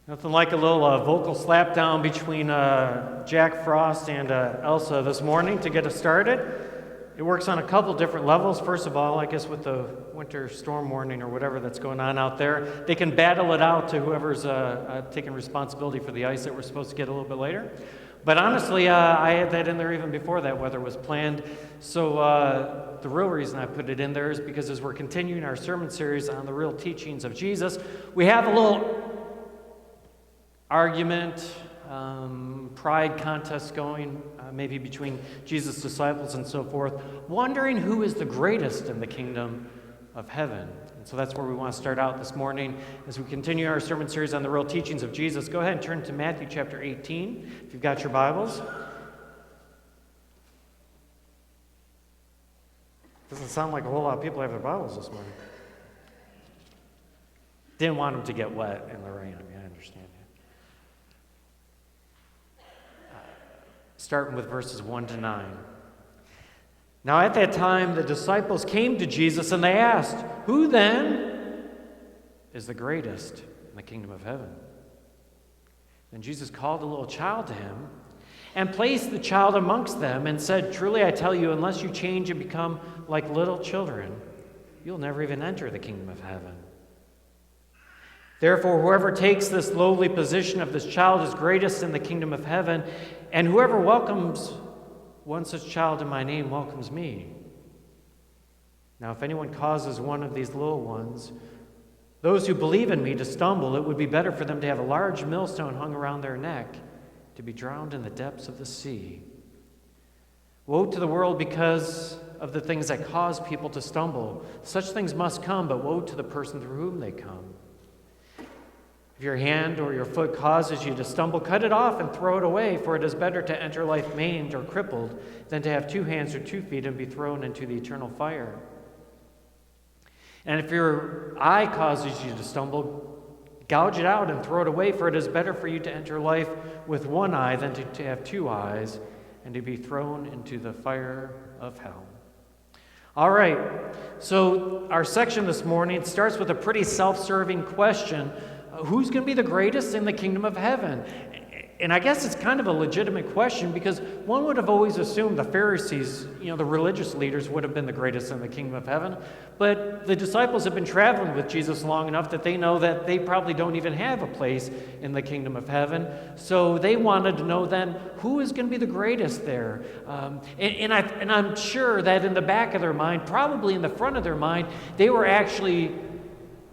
Nothing like a little vocal slap down between Jack Frost and Elsa this morning to get us started. It works on a couple different levels. First of all, I guess with the winter storm warning or whatever that's going on out there, they can battle it out to whoever's taking responsibility for the ice that we're supposed to get a little bit later. But honestly, I had that in there even before that weather was planned. So the real reason I put it in there is because as we're continuing our sermon series on the real teachings of Jesus, we have a little argument, pride contest going, maybe between Jesus' disciples and so forth, wondering who is the greatest in the kingdom of heaven. And so that's where we want to start out this morning as we continue our sermon series on the real teachings of Jesus. Go ahead and turn to Matthew chapter 18, if you've got your Bibles. Doesn't sound like a whole lot of people have their Bibles this morning. Didn't want them to get wet in the rain. I understand. Starting with verses 1 to 9. Now at that time the disciples came to Jesus and they asked, "Who then is the greatest in the kingdom of heaven?" Then Jesus called a little child to him and placed the child amongst them and said, "Truly I tell you, unless you change and become like little children, you'll never even enter the kingdom of heaven. Therefore, whoever takes this lowly position of this child is greatest in the kingdom of heaven, and whoever welcomes one such child in my name welcomes me. Now, if anyone causes one of these little ones, those who believe in me, to stumble, it would be better for them to have a large millstone hung around their neck, to be drowned in the depths of the sea. Woe to the world because of the things that cause people to stumble. Such things must come, but woe to the person through whom they come. If your hand or your foot causes you to stumble, cut it off and throw it away, for it is better to enter life maimed or crippled than to have 2 hands or 2 feet and be thrown into the eternal fire. And if your eye causes you to stumble, gouge it out and throw it away, for it is better for you to enter life with 1 eye than to have 2 eyes and to be thrown into the fire of hell. All right, so our section this morning starts with a pretty self-serving question. Who's going to be the greatest in the kingdom of heaven? And I guess it's kind of a legitimate question because one would have always assumed the Pharisees, the religious leaders, would have been the greatest in the kingdom of heaven. But the disciples have been traveling with Jesus long enough that they know that they probably don't even have a place in the kingdom of heaven. So they wanted to know then who is going to be the greatest there. And I'm sure that in the back of their mind, probably in the front of their mind, they were actually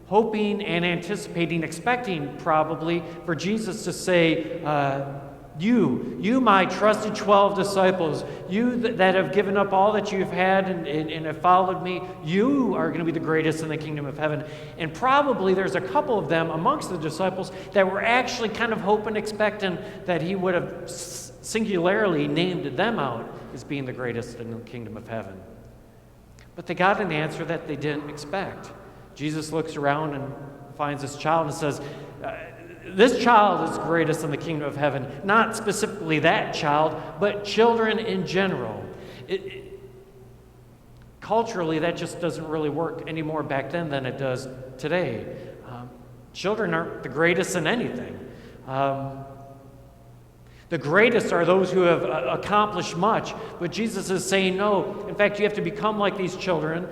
hoping and anticipating, expecting probably for Jesus to say, you my trusted 12 disciples, you that have given up all that you've had and have followed me, you are going to be the greatest in the kingdom of heaven. And probably there's a couple of them amongst the disciples that were actually kind of hoping, expecting that he would have singularly named them out as being the greatest in the kingdom of heaven. But they got an answer that they didn't expect. Jesus looks around and finds this child and says, this child is greatest in the kingdom of heaven. Not specifically that child, but children in general. Culturally, that just doesn't really work any more back then than it does today. Children aren't the greatest in anything. The greatest are those who have accomplished much, but Jesus is saying no. In fact, you have to become like these children,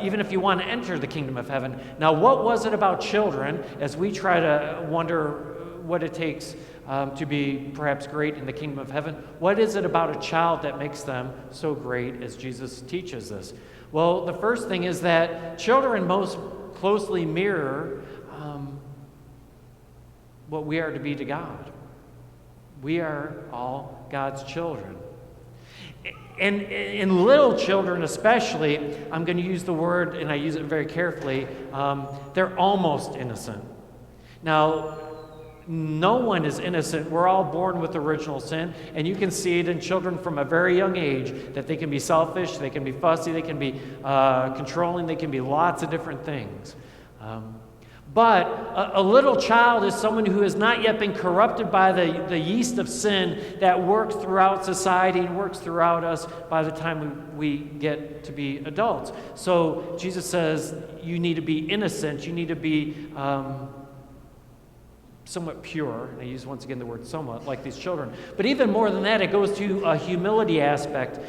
even if you want to enter the kingdom of heaven. Now, what was it about children, as we try to wonder what it takes to be perhaps great in the kingdom of heaven? What is it about a child that makes them so great, as Jesus teaches us? Well, the first thing is that children most closely mirror what we are to be to God. We are all God's children. And in little children especially, I'm going to use the word, and I use it very carefully, they're almost innocent. Now, no one is innocent. We're all born with original sin, and you can see it in children from a very young age, that they can be selfish, they can be fussy, they can be controlling, they can be lots of different things. But a little child is someone who has not yet been corrupted by the yeast of sin that works throughout society and works throughout us by the time we get to be adults. So Jesus says you need to be innocent. You need to be somewhat pure. And I use once again the word somewhat, like these children. But even more than that, it goes to a humility aspect.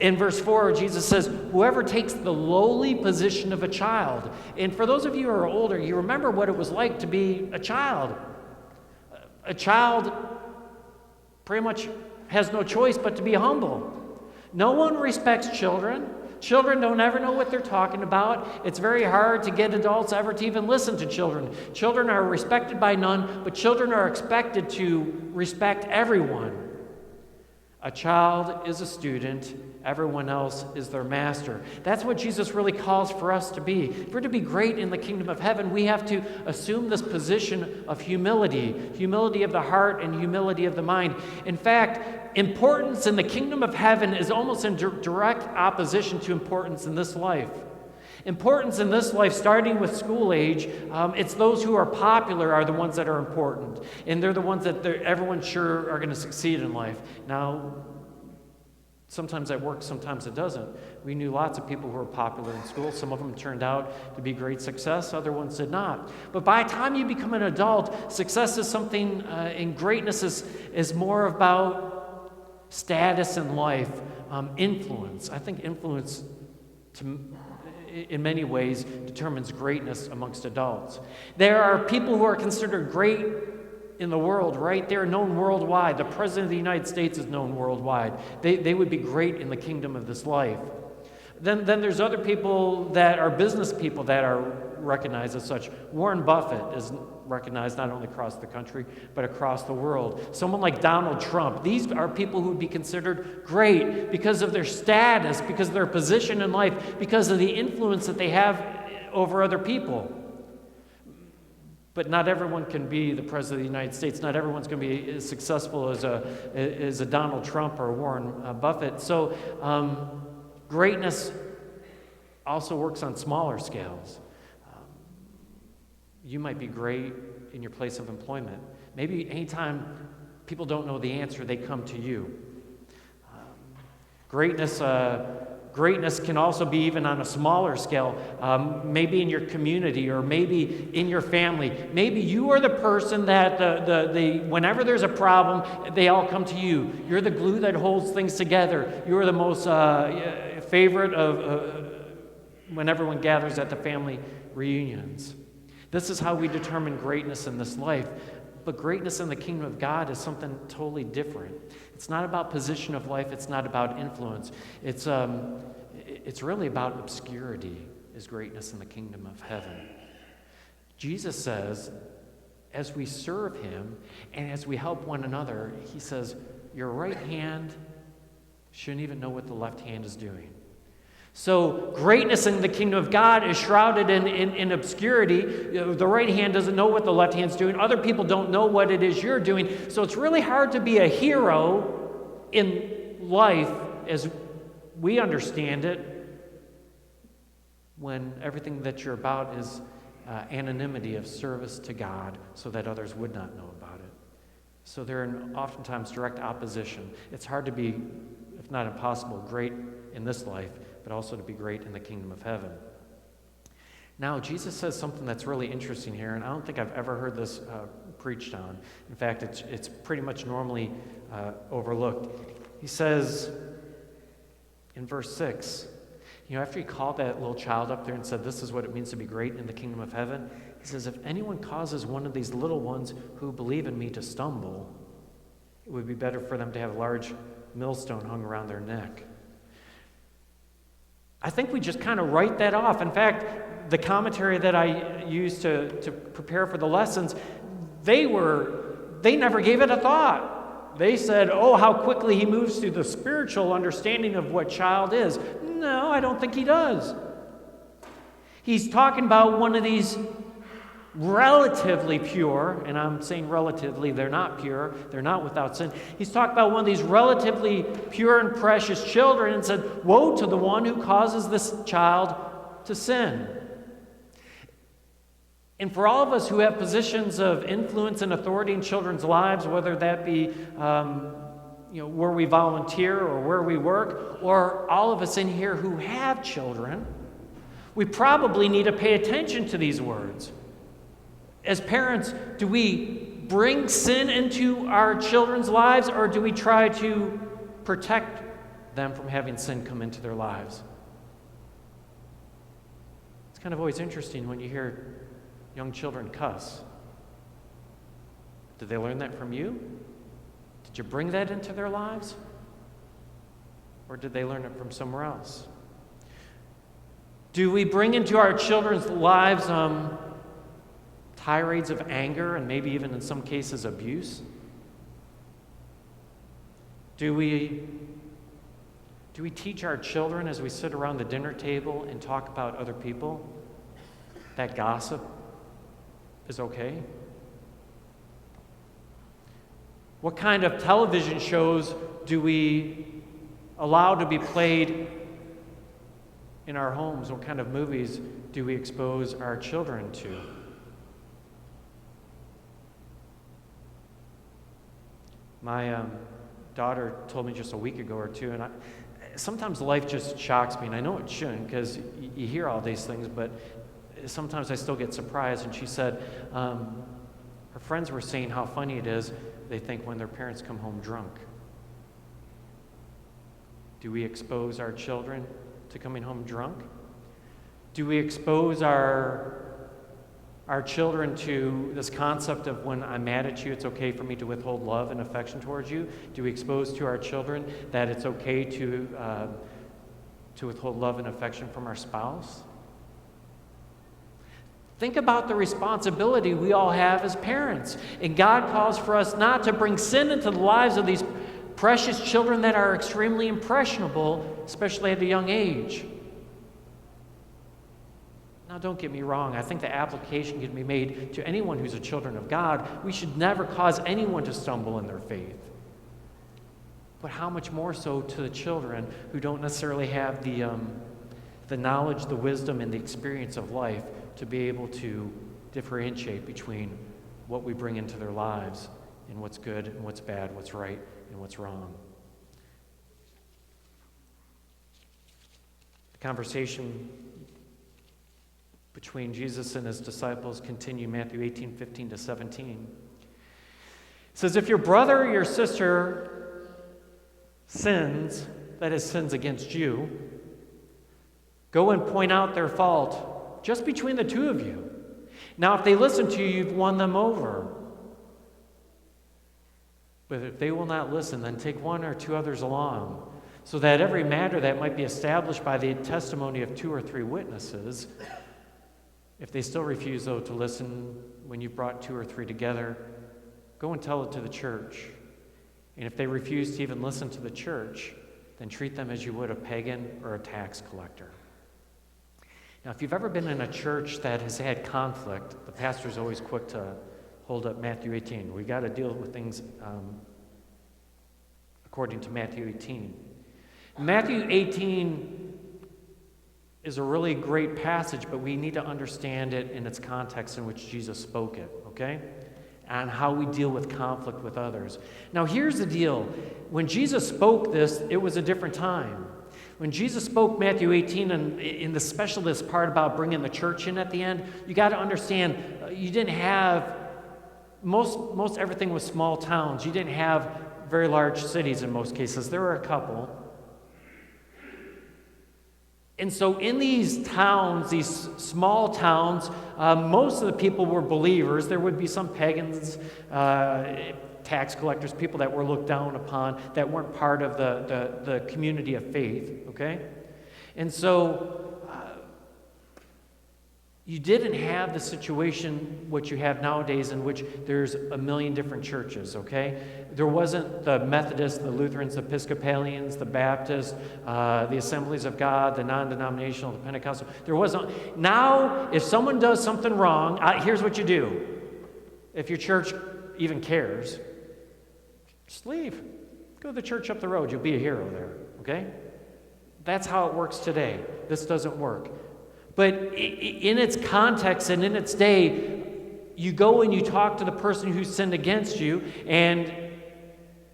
In verse 4, Jesus says, whoever takes the lowly position of a child. And for those of you who are older, you remember what it was like to be a child. A child pretty much has no choice but to be humble. No one respects children. Children don't ever know what they're talking about. It's very hard to get adults ever to even listen to children. Children are respected by none, but children are expected to respect everyone. A child is a student. Everyone else is their master. That's what Jesus really calls for us to be. If we're to be great in the kingdom of heaven, we have to assume this position of humility of the heart and humility of the mind. In fact, importance in the kingdom of heaven is almost in direct opposition to importance in this life. Importance in this life, starting with school age, it's those who are popular are the ones that are important. And they're the ones that everyone's sure are going to succeed in life. Now, sometimes that works, sometimes it doesn't. We knew lots of people who were popular in school. Some of them turned out to be great success, other ones did not. But by the time you become an adult, success is something, and greatness is more about status in life, influence. I think influence, in many ways, determines greatness amongst adults. There are people who are considered great in the world, right? They're known worldwide. The President of the United States is known worldwide. They would be great in the kingdom of this life. Then there's other people that are business people that are recognized as such. Warren Buffett is recognized not only across the country, but across the world. Someone like Donald Trump. These are people who would be considered great because of their status, because of their position in life, because of the influence that they have over other people. But not everyone can be the President of the United States. Not everyone's going to be as successful as a Donald Trump or Warren Buffett. So greatness also works on smaller scales. You might be great in your place of employment. Maybe anytime people don't know the answer, they come to you. Greatness can also be even on a smaller scale, maybe in your community or maybe in your family. Maybe you are the person that whenever there's a problem, they all come to you. You're the glue that holds things together. You're the most favorite of when everyone gathers at the family reunions. This is how we determine greatness in this life. But greatness in the kingdom of God is something totally different. It's not about position of life. It's not about influence. It's really about obscurity is greatness in the kingdom of heaven. Jesus says, as we serve him and as we help one another, he says, your right hand shouldn't even know what the left hand is doing. So greatness in the kingdom of God is shrouded in obscurity. The right hand doesn't know what the left hand's doing. Other people don't know what it is you're doing. So it's really hard to be a hero in life as we understand it when everything that you're about is anonymity of service to God so that others would not know about it. So they're in oftentimes direct opposition. It's hard to be, if not impossible, great in this life, but also to be great in the kingdom of heaven. Now, Jesus says something that's really interesting here, and I don't think I've ever heard this preached on. In fact, it's pretty much normally overlooked. He says in verse 6, after he called that little child up there and said, this is what it means to be great in the kingdom of heaven, he says, if anyone causes one of these little ones who believe in me to stumble, it would be better for them to have a large millstone hung around their neck. I think we just kind of write that off. In fact, the commentary that I used to prepare for the lessons, they never gave it a thought. They said, oh, how quickly he moves through the spiritual understanding of what child is. No, I don't think he does. He's talking about one of these relatively pure, and I'm saying relatively, they're not pure, they're not without sin. He's talking about one of these relatively pure and precious children and said, woe to the one who causes this child to sin. And for all of us who have positions of influence and authority in children's lives, whether that be where we volunteer or where we work, or all of us in here who have children, we probably need to pay attention to these words. As parents, do we bring sin into our children's lives, or do we try to protect them from having sin come into their lives? It's kind of always interesting when you hear young children cuss. Did they learn that from you? Did you bring that into their lives? Or did they learn it from somewhere else? Do we bring into our children's lives tirades of anger and maybe even in some cases abuse? Do we teach our children as we sit around the dinner table and talk about other people that gossip is okay? What kind of television shows do we allow to be played in our homes? What kind of movies do we expose our children to? My daughter told me just a week ago or two, and sometimes life just shocks me, and I know it shouldn't because you hear all these things, but sometimes I still get surprised. And she said her friends were saying how funny it is they think when their parents come home drunk. Do we expose our children to coming home drunk? Do we expose our children to this concept of when I'm mad at you, it's okay for me to withhold love and affection towards you? Do we expose to our children that it's okay to withhold love and affection from our spouse? Think about the responsibility we all have as parents. And God calls for us not to bring sin into the lives of these precious children that are extremely impressionable, especially at a young age. Now, don't get me wrong. I think the application can be made to anyone who's a children of God. We should never cause anyone to stumble in their faith. But how much more so to the children who don't necessarily have the knowledge, the wisdom, and the experience of life to be able to differentiate between what we bring into their lives and what's good and what's bad, what's right and what's wrong. The conversation between Jesus and his disciples continue Matthew 18:15-17. It says, if your brother or your sister sins, that is, sins against you, go and point out their fault just between the two of you. Now, if they listen to you, you've won them over. But if they will not listen, then take one or two others along, so that every matter that might be established by the testimony of 2 or 3 witnesses, if they still refuse, though, to listen when you've brought 2 or 3 together, go and tell it to the church. And if they refuse to even listen to the church, then treat them as you would a pagan or a tax collector. Now, if you've ever been in a church that has had conflict, the pastor's always quick to hold up Matthew 18. We got to deal with things according to Matthew 18. Matthew 18 is a really great passage, but we need to understand it in its context in which Jesus spoke it, okay? And how we deal with conflict with others. Now, here's the deal. When Jesus spoke this, it was a different time. When Jesus spoke Matthew 18, and in the specialist part about bringing the church in at the end, you got to understand, you didn't have, most everything was small towns. You didn't have very large cities in most cases. There were a couple. And so in these towns, these small towns, most of the people were believers. There would be some pagans, tax collectors, people that were looked down upon, that weren't part of the community of faith, okay? And so you didn't have the situation what you have nowadays in which there's a million different churches, okay? There wasn't the Methodists, the Lutherans, the Episcopalians, the Baptists, the Assemblies of God, the non-denominational, the Pentecostal. There wasn't. Now, if someone does something wrong, here's what you do. If your church even cares, just leave. Go to the church up the road. You'll be a hero there, okay? That's how it works today. This doesn't work. But in its context and in its day, you go and you talk to the person who sinned against you, and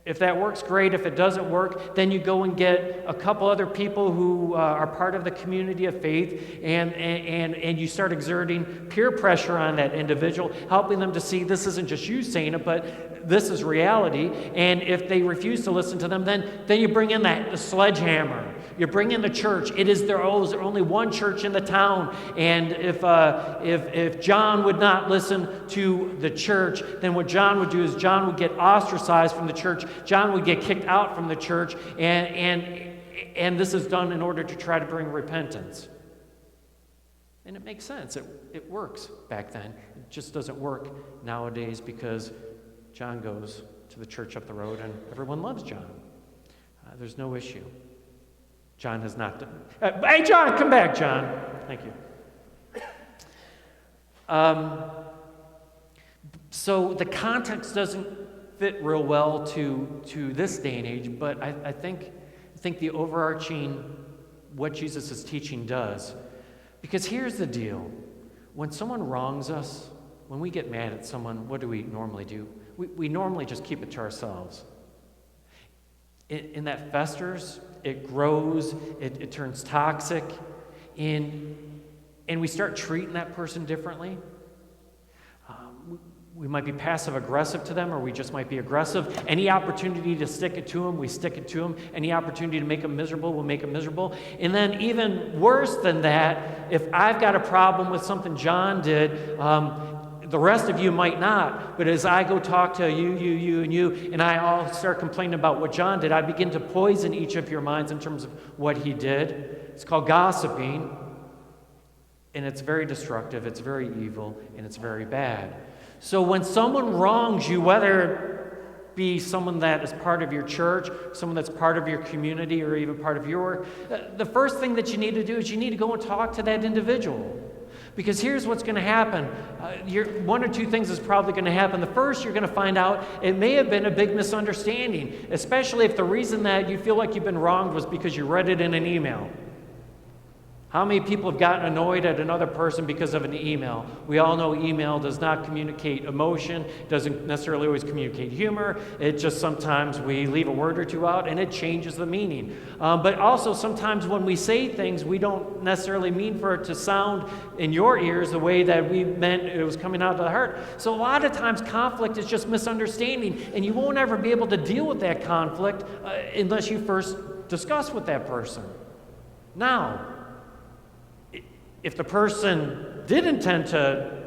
If that works, great. If it doesn't work, then you go and get a couple other people who are part of the community of faith, and you start exerting peer pressure on that individual, helping them to see this isn't just you saying it, but this is reality. And if they refuse to listen to them, then you bring in the sledgehammer. You bring in the church. Is there only one church in the town? And if John would not listen to the church, then what John would do is John would get ostracized from the church. John would get kicked out from the church, and this is done in order to try to bring repentance. And it makes sense. It works back then. It just doesn't work nowadays because John goes to the church up the road and everyone loves John. There's no issue. John has not done... hey, John, come back, John. Thank you. So the context doesn't fit real well to this day and age, but I think the overarching, what Jesus is teaching does. Because here's the deal. When someone wrongs us, when we get mad at someone, what do we normally do? We normally just keep it to ourselves. And that festers, it grows, it turns toxic, and we start treating that person differently. We might be passive-aggressive to them, or we just might be aggressive. Any opportunity to stick it to them, we stick it to them. Any opportunity to make them miserable, we'll make them miserable. And then even worse than that, if I've got a problem with something John did, the rest of you might not, but as I go talk to you, and I all start complaining about what John did, I begin to poison each of your minds in terms of what he did. It's called gossiping, and it's very destructive, it's very evil, and it's very bad. So when someone wrongs you, whether it be someone that is part of your church, someone that's part of your community, or even part of your work, the first thing that you need to do is you need to go and talk to that individual. Because here's what's going to happen. One or two things is probably going to happen. The first, you're going to find out it may have been a big misunderstanding, especially if the reason that you feel like you've been wronged was because you read it in an email. How many people have gotten annoyed at another person because of an email? We all know email does not communicate emotion, doesn't necessarily always communicate humor. It just sometimes we leave a word or two out and it changes the meaning. But also sometimes when we say things, we don't necessarily mean for it to sound in your ears the way that we meant it was coming out of the heart. So a lot of times conflict is just misunderstanding, and you won't ever be able to deal with that conflict unless you first discuss with that person. Now, if the person did intend to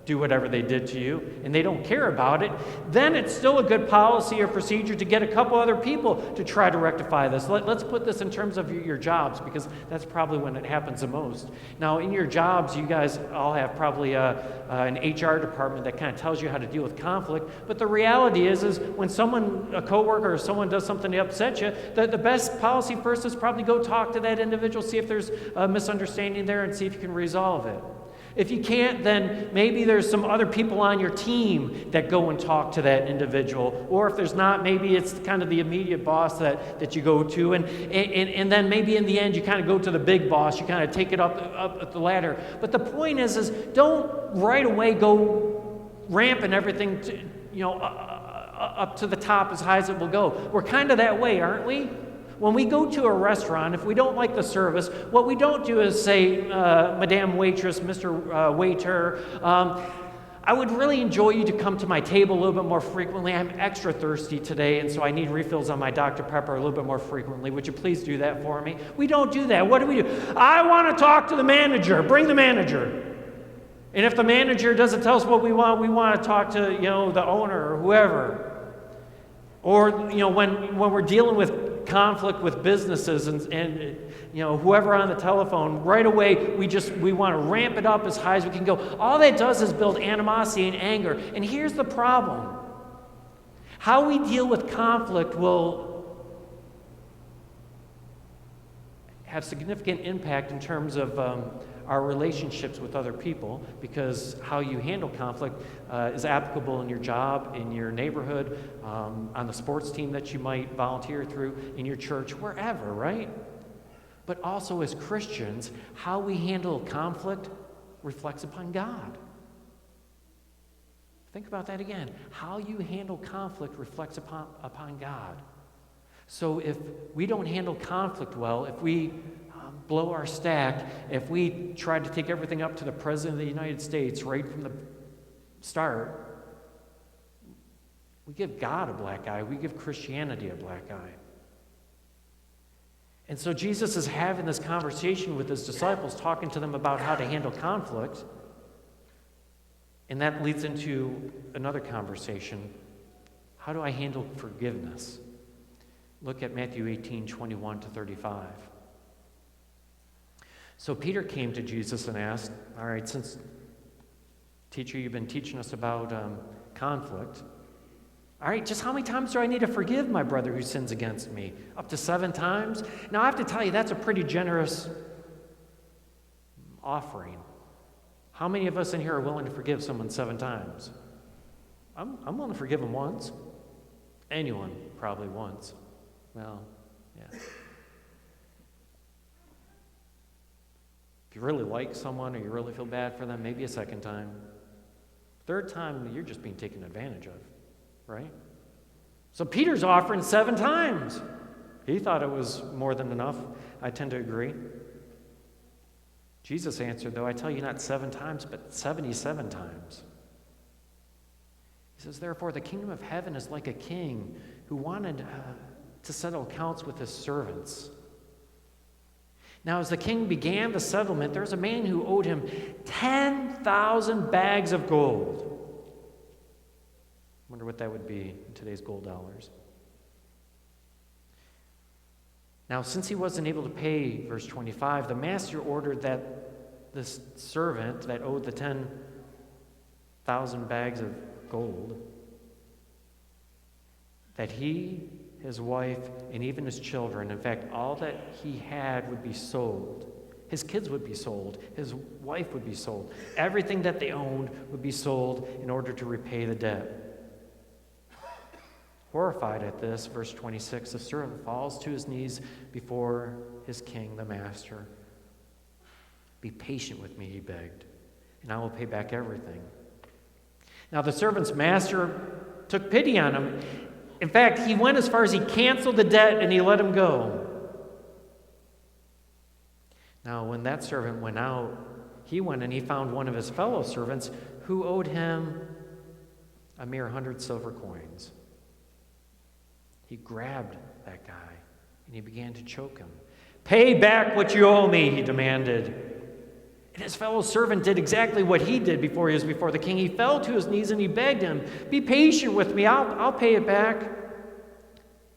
do whatever they did to you and they don't care about it, then it's still a good policy or procedure to get a couple other people to try to rectify this. Let's put this in terms of your jobs, because that's probably when it happens the most. Now, in your jobs, you guys all have probably an HR department that kind of tells you how to deal with conflict, but the reality is when a coworker or someone does something to upset you, the best policy first is probably go talk to that individual, see if there's a misunderstanding there, and see if you can resolve it. If you can't, then maybe there's some other people on your team that go and talk to that individual. Or if there's not, maybe it's kind of the immediate boss that you go to. And then maybe in the end, you kind of go to the big boss. You kind of take it up the ladder. But the point is don't right away go ramping everything up to the top as high as it will go. We're kind of that way, aren't we? When we go to a restaurant, if we don't like the service, what we don't do is say, Madame Waitress, Mr. Waiter, I would really enjoy you to come to my table a little bit more frequently. I'm extra thirsty today, and so I need refills on my Dr. Pepper a little bit more frequently. Would you please do that for me? We don't do that. What do? I want to talk to the manager. Bring the manager. And if the manager doesn't tell us what we want to talk to, the owner or whoever. Or, when we're dealing with conflict with businesses and whoever on the telephone, right away we want to ramp it up as high as we can go. All that does is build animosity and anger. And here's the problem. How we deal with conflict will have significant impact in terms of our relationships with other people, because how you handle conflict is applicable in your job, in your neighborhood, on the sports team that you might volunteer through, in your church, wherever, right? But also as Christians, how we handle conflict reflects upon God. Think about that again. How you handle conflict reflects upon God. So if we don't handle conflict well, if we blow our stack, if we try to take everything up to the President of the United States right from the start, we give God a black eye. We give Christianity a black eye. And so Jesus is having this conversation with his disciples, talking to them about how to handle conflict. And that leads into another conversation. How do I handle forgiveness? Look at Matthew 18:21-35. So Peter came to Jesus and asked, all right, since, teacher, you've been teaching us about conflict. All right, just how many times do I need to forgive my brother who sins against me? Up to 7 times? Now, I have to tell you, that's a pretty generous offering. How many of us in here are willing to forgive someone 7 times? I'm willing to forgive them once. Anyone, probably once. Well, yeah. If you really like someone or you really feel bad for them, maybe a 2nd time. 3rd time, you're just being taken advantage of, right? So Peter's offering 7 times. He thought it was more than enough. I tend to agree. Jesus answered, though, I tell you not 7 times, but 77 times. He says, therefore, the kingdom of heaven is like a king who wanted to settle accounts with his servants. Now, as the king began the settlement, there was a man who owed him 10,000 bags of gold. Wonder what that would be in today's gold dollars. Now, since he wasn't able to pay, verse 25, the master ordered that this servant that owed the 10,000 bags of gold, that he, his wife, and even his children, in fact, all that he had would be sold. His kids would be sold. His wife would be sold. Everything that they owned would be sold in order to repay the debt. Horrified at this, verse 26, the servant falls to his knees before his king, the master. Be patient with me, he begged, and I will pay back everything. Now the servant's master took pity on him. In fact, he went as far as he canceled the debt and he let him go. Now when that servant went out, he went and he found one of his fellow servants who owed him a mere 100 silver coins. He grabbed that guy and he began to choke him. Pay back what you owe me, he demanded. And his fellow servant did exactly what he did before he was before the king. He fell to his knees and he begged him, be patient with me, I'll pay it back.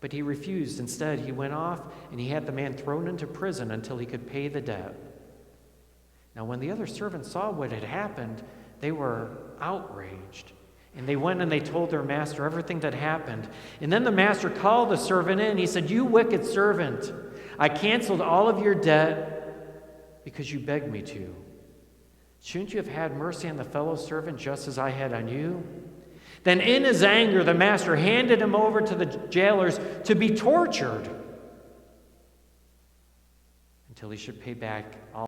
But he refused. Instead, he went off and he had the man thrown into prison until he could pay the debt. Now, when the other servants saw what had happened, they were outraged. And they went and they told their master everything that happened. And then the master called the servant in. He said, you wicked servant, I canceled all of your debt because you begged me to. Shouldn't you have had mercy on the fellow servant just as I had on you? Then in his anger, the master handed him over to the jailers to be tortured until he should pay back all.